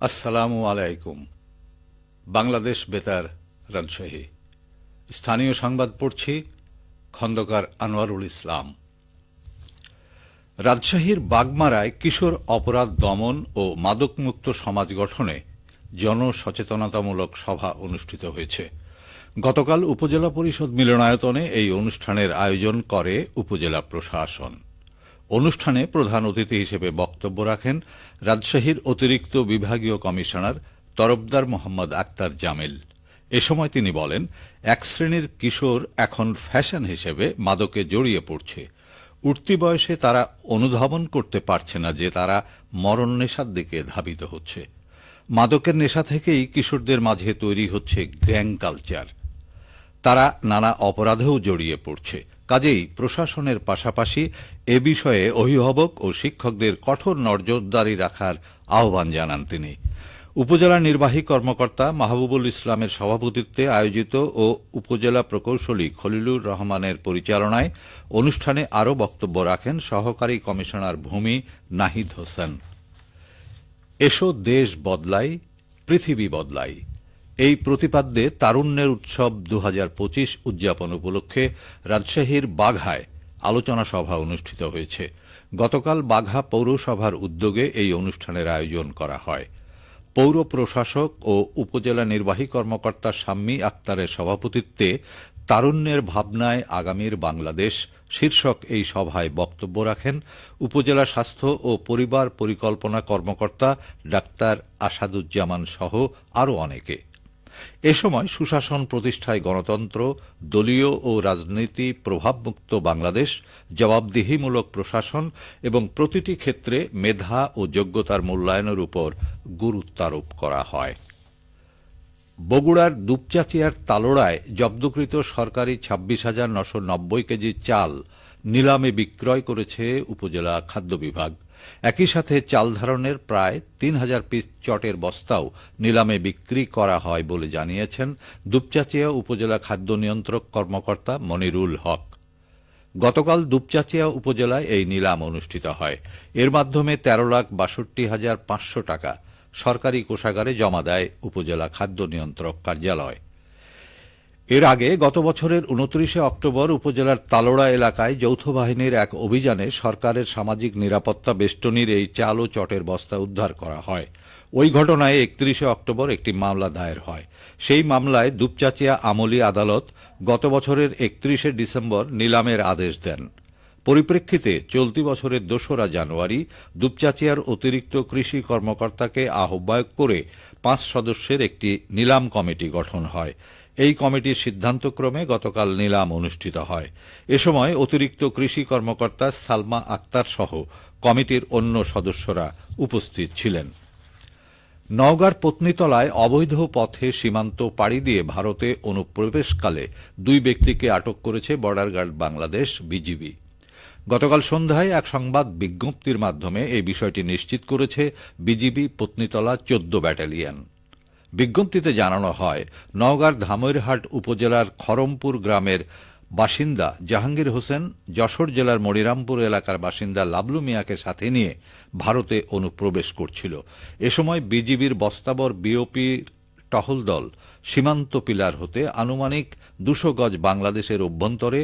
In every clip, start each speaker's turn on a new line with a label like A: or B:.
A: আসসালামু আলাইকুম। বাংলাদেশ বেতার, রাজশাহী। স্থানীয় সংবাদ পড়ছি, খন্দকার আনোয়ারুল ইসলাম। রাজশাহীর বাগমারায় কিশোর অপরাধ দমন ও মাদকমুক্ত সমাজ গঠনে জনসচেতনতামূলক সভা অনুষ্ঠিত হয়েছে। গতকাল উপজেলা পরিষদ মিলনায়তনে এই অনুষ্ঠানের আয়োজন করে উপজেলা প্রশাসন। অনুষ্ঠানে প্রধান অতিথি হিসেবে বক্তব্য রাখেন রাজশাহীর অতিরিক্ত বিভাগীয় কমিশনার তরফদার মোহাম্মদ আক্তার জামিল। এ সময় তিনি বলেন, এক শ্রেণীর কিশোর এখন ফ্যাশন হিসেবে মাদকে জড়িয়ে পড়ছে। উঠতি বয়সে তারা অনুধাবন করতে পারছে না যে তারা মরণ নেশার দিকে ধাবিত হচ্ছে। মাদকের নেশা থেকেই কিশোরদের মাঝে তৈরি হচ্ছে গ্যাং কালচার। তারা নানা অপরাধেও জড়িয়ে পড়ছে। কাজেই প্রশাসনের পাশাপাশি এ বিষয়ে অভিভাবক ও শিক্ষকদের কঠোর নজরদারি রাখার আহ্বান জানান তিনি। উপজেলা নির্বাহী কর্মকর্তা মাহবুবুল ইসলামের সভাপতিত্বে আয়োজিত ও উপজেলা প্রকৌশলী খলিলুর রহমানের পরিচালনায় অনুষ্ঠানে আরও বক্তব্য রাখেন সহকারী কমিশনার ভূমি নাহিদ হোসেন। এসো দেশ বদলাই, পৃথিবী বদলাই, এই প্রতিপাদ্যে তারুণ্যের উৎসব 2025 উদযাপন উপলক্ষে রাজশাহীর বাঘায় আলোচনা সভা অনুষ্ঠিত হয়েছে। গতকাল বাঘা পৌরসভার উদ্যোগে এই অনুষ্ঠানের আয়োজন করা হয়। পৌর প্রশাসক ও উপজেলা নির্বাহী কর্মকর্তা শাম্মী আক্তারের সভাপতিত্বে তারুণ্যের ভাবনায় আগামীর বাংলাদেশ শীর্ষক এই সভায় বক্তব্য রাখেন উপজেলা স্বাস্থ্য ও পরিবার পরিকল্পনা কর্মকর্তা ডাক্তার আসাদুজ্জামান সহ আরও অনেকে। এ সময় সুশাসন প্রতিষ্ঠায় গণতন্ত্র, দলীয় ও রাজনীতি প্রভাবমুক্ত বাংলাদেশ, জবাবদিহিমূলক প্রশাসন এবং প্রতিটি ক্ষেত্রে মেধা ও যোগ্যতার মূল্যায়নের উপর গুরুত্বারোপ করা হয়। বগুড়ার দুপচাচিয়ার তালোড়ায় জব্দকৃত সরকারি 26,990 কেজি চাল নিলামে বিক্রয় করেছে উপজেলা খাদ্য বিভাগ। একই সাথে চাল ধারণের প্রায় 3,000 পিস চটের বস্তাও নিলামে বিক্রি করা হয় বলে জানিয়েছেন দুপচাচিয়া উপজেলা খাদ্য নিয়ন্ত্রক কর্মকর্তা মনিরুল হক। গতকাল দুপচাচিয়া উপজেলায় এই নিলাম অনুষ্ঠিত হয়। এর মাধ্যমে 13,62,500 টাকা সরকারি কোষাগারে জমা দেয় উপজেলা খাদ্য নিয়ন্ত্রক কার্যালয়। এর আগে গত বছরের 29 অক্টোবর উপজেলার তালোড়া এলাকায় যৌথ বাহিনীর এক অভিযানে সরকারের সামাজিক নিরাপত্তা বেষ্টনীর এই চাল ও চটের বস্তা উদ্ধার করা হয়। ওই ঘটনায় 31 অক্টোবর একটি মামলা দায়ের হয়। সেই মামলায় দুপচাচিয়া আমলি আদালত গত বছরের 31 ডিসেম্বর নিলামের আদেশ দেন। পরিপ্রেক্ষিতে চলতি বছরের 2রা জানুয়ারি দুপচাচিয়ার অতিরিক্ত কৃষি কর্মকর্তাকে আহ্বায়ক করে 5 সদস্যের একটি নিলাম কমিটি গঠন হয়। এই কমিটির সিদ্ধান্তক্রমে গতকাল নিলাম অনুষ্ঠিত হয়। এ সময় অতিরিক্ত কৃষি কর্মকর্তা সালমা আক্তার সহ কমিটির অন্য সদস্যরা উপস্থিত ছিলেন। নওগাঁর পত্নীতলায় অবৈধ পথে সীমান্ত পাড়ি দিয়ে ভারতে অনুপ্রবেশকালে 2 ব্যক্তিকে আটক করেছে বর্ডার গার্ড বাংলাদেশ বিজিবি। গতকাল সন্ধ্যায় এক সংবাদ বিজ্ঞপ্তির মাধ্যমে এই বিষয়টি নিশ্চিত করেছে বিজিবি পত্নীতলা 14 ব্যাটালিয়ন। বিজ্ঞপ্তিতে জানানো হয়, নওগাঁর ধামইরহাট উপজেলার খরমপুর গ্রামের বাসিন্দা জাহাঙ্গীর হোসেন যশোর জেলার মনিরামপুর এলাকার বাসিন্দা লাবলু মিয়াকে সাথে নিয়ে ভারতে অনুপ্রবেশ করছিল। এ সময় বিজিবির বস্তাবর বিওপি টহল দল সীমান্ত পিলার হতে আনুমানিক 200 গজ বাংলাদেশের অভ্যন্তরে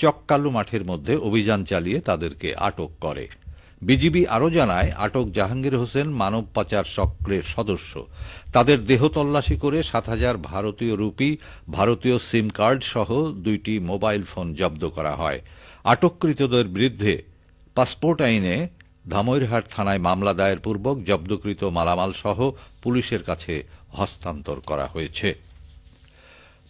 A: চককালু মাঠের মধ্যে অভিযান চালিয়ে তাদেরকে আটক করে। বিজিবি আরও জানায়, আটক জাহাঙ্গীর হোসেন মানব পাচার চক্রের সদস্য। তাদের দেহ তল্লাশি করে 7,000 ভারতীয় রুপি, ভারতীয় সিম কার্ড সহ 2টি মোবাইল ফোন জব্দ করা হয়। আটককৃতদের বিরুদ্ধে পাসপোর্ট আইনে ধামইরহাট থানায় মামলা দায়ের পূর্বক জব্দকৃত মালামাল সহ পুলিশের কাছে হস্তান্তর করা হয়েছে।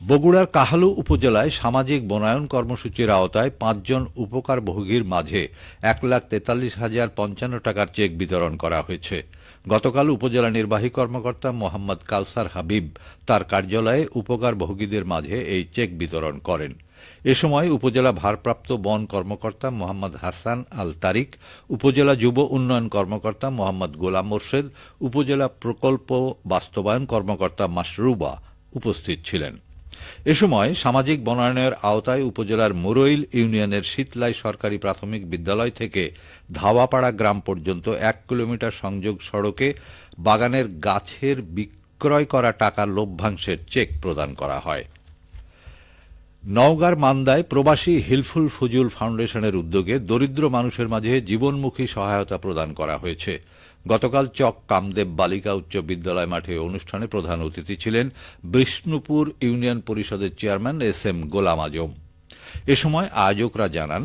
A: বগুড়ার কাহালু উপজেলায় সামাজিক বনায়ন কর্মসূচির আওতায় 5 জন উপকারভোগীর মাঝে 1,43,055 টাকার চেক বিতরণ করা হয়েছে। গতকাল উপজেলা নির্বাহী কর্মকর্তা মোহাম্মদ কালসার হাবিব তার কার্যালয়ে উপকারভোগীদের মাঝে এই চেক বিতরণ করেন। এ সময় উপজেলা ভারপ্রাপ্ত বন কর্মকর্তা মোহাম্মদ হাসান আল তারিক, উপজেলা যুব উন্নয়ন কর্মকর্তা মোহাম্মদ গোলাম মোর্শেদ, উপজেলা প্রকল্প বাস্তবায়ন কর্মকর্তা মাসরুবা উপস্থিত ছিলেন। এ সময় সামাজিক বনায়নের আওতায় উপজেলার মুরইল ইউনিয়নের শীতলাই সরকারি প্রাথমিক বিদ্যালয় থেকে ধাওয়াপাড়া গ্রাম পর্যন্ত 1 কিলোমিটার সংযোগ সড়কে বাগানের গাছের বিক্রয় করা টাকার লভ্যাংশের চেক প্রদান করা হয়। নওগাঁর মান্দায় প্রবাসী হিলফুল ফুজুল ফাউন্ডেশনের উদ্যোগে দরিদ্র মানুষের মাঝে জীবনমুখী সহায়তা প্রদান করা হয়েছে। গতকাল চক কামদেব বালিকা উচ্চ বিদ্যালয় মাঠে অনুষ্ঠানে প্রধান অতিথি ছিলেন বিষ্ণুপুর ইউনিয়ন পরিষদের চেয়ারম্যান SM গোলাম আজম। এ সময় আয়োজকরা জানান,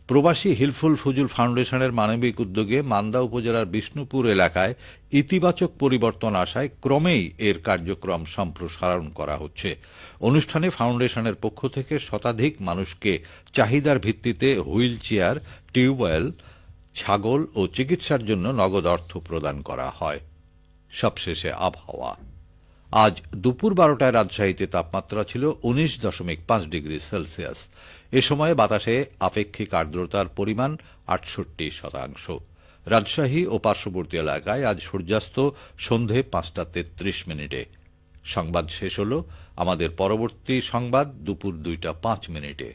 A: প্রবাসী হিলফুল ফুজুল ফাউন্ডেশনের মানবিক উদ্যোগে মান্দা উপজেলার বিষ্ণুপুর এলাকায় ইতিবাচক পরিবর্তন আসায় ক্রমেই এর কার্যক্রম সম্প্রসারণ করা হচ্ছে। অনুষ্ঠানে ফাউন্ডেশনের পক্ষ থেকে শতাধিক মানুষকে চাহিদার ভিত্তিতে হুইল চেয়ার, টিউবওয়েল, ছাগল ও চিকিৎসার জন্য নগদ অর্থ প্রদান করা হয়। সবশেষে আবহাওয়া। আজ দুপুর 12টায় রাজশাহীতে তাপমাত্রা ছিল 19.5 ডিগ্রি সেলসিয়াস। এ সময় বাতাসে আপেক্ষিক আর্দ্রতার পরিমাণ 68%। রাজশাহী ও পার্শ্ববর্তী এলাকায় আজ সূর্যাস্ত সন্ধে 5:33। সংবাদ শেষ হল। আমাদের পরবর্তী সংবাদ দুপুর 2:05।